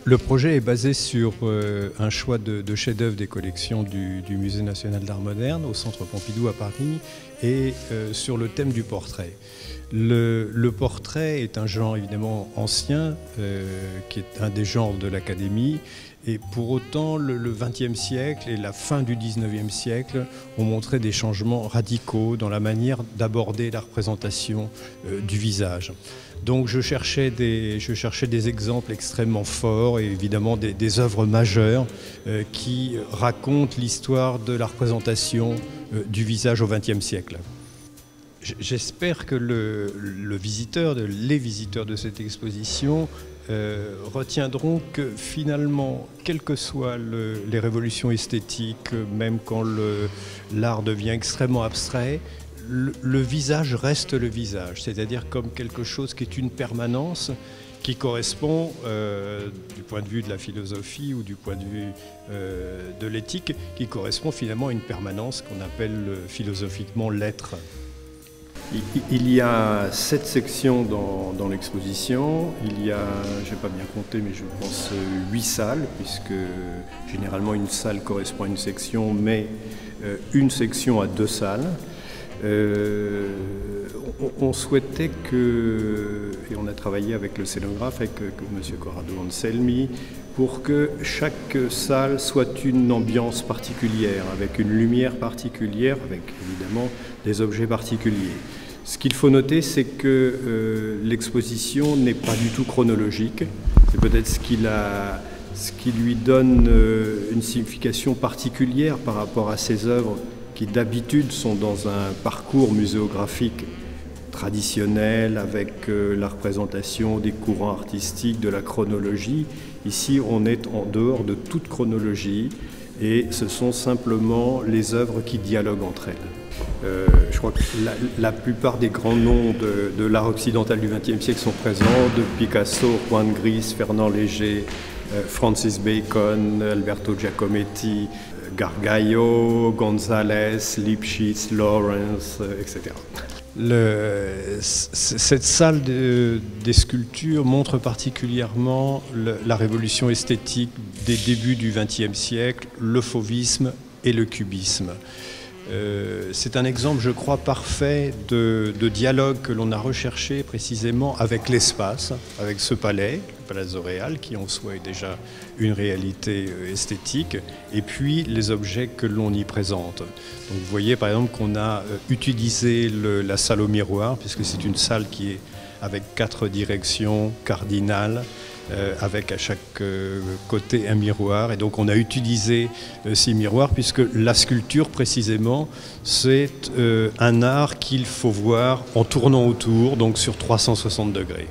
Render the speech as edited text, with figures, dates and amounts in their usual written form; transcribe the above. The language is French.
Le projet est basé sur un choix de chefs-d'œuvre des collections du Musée national d'art moderne au Centre Pompidou à Paris et sur le thème du portrait. Le portrait est un genre évidemment ancien, qui est un des genres de l'Académie, et pour autant le XXe siècle et la fin du XIXe siècle ont montré des changements radicaux dans la manière d'aborder la représentation du visage. Donc je cherchais des exemples extrêmement forts et évidemment des œuvres majeures qui racontent l'histoire de la représentation du visage au XXe siècle. J'espère que les visiteurs de cette exposition retiendront que finalement, quelles que soient les révolutions esthétiques, même quand l'art devient extrêmement abstrait, le visage reste le visage, c'est-à-dire comme quelque chose qui est une permanence qui correspond, du point de vue de la philosophie ou du point de vue de l'éthique, qui correspond finalement à une permanence qu'on appelle philosophiquement l'être. Il y a 7 sections dans l'exposition. Il y a, je n'ai pas bien compté, mais je pense 8 salles, puisque généralement une salle correspond à une section, mais une section a 2 salles. On souhaitait et on a travaillé avec le scénographe, avec M. Corrado Anselmi, pour que chaque salle soit une ambiance particulière, avec une lumière particulière, avec évidemment des objets particuliers. Ce qu'il faut noter, c'est que l'exposition n'est pas du tout chronologique. C'est peut-être ce qui lui donne une signification particulière par rapport à ces œuvres qui d'habitude sont dans un parcours muséographique traditionnel avec la représentation des courants artistiques, de la chronologie. Ici, on est en dehors de toute chronologie et ce sont simplement les œuvres qui dialoguent entre elles. Je crois que la plupart des grands noms de l'art occidental du XXe siècle sont présents, de Picasso, Juan Gris, Fernand Léger, Francis Bacon, Alberto Giacometti, Gargallo, González, Lipschitz, Lawrence, etc. Cette salle des sculptures montre particulièrement la révolution esthétique des débuts du XXe siècle, le fauvisme et le cubisme. C'est un exemple, je crois, parfait de dialogue que l'on a recherché précisément avec l'espace, avec ce palais, le Palazzo Real, qui en soi est déjà une réalité esthétique, et puis les objets que l'on y présente. Donc vous voyez par exemple qu'on a utilisé la salle au miroir, puisque c'est une salle qui est avec 4 directions cardinales, avec à chaque côté un miroir. Et donc on a utilisé ces miroirs puisque la sculpture précisément c'est un art qu'il faut voir en tournant autour, donc sur 360 degrés.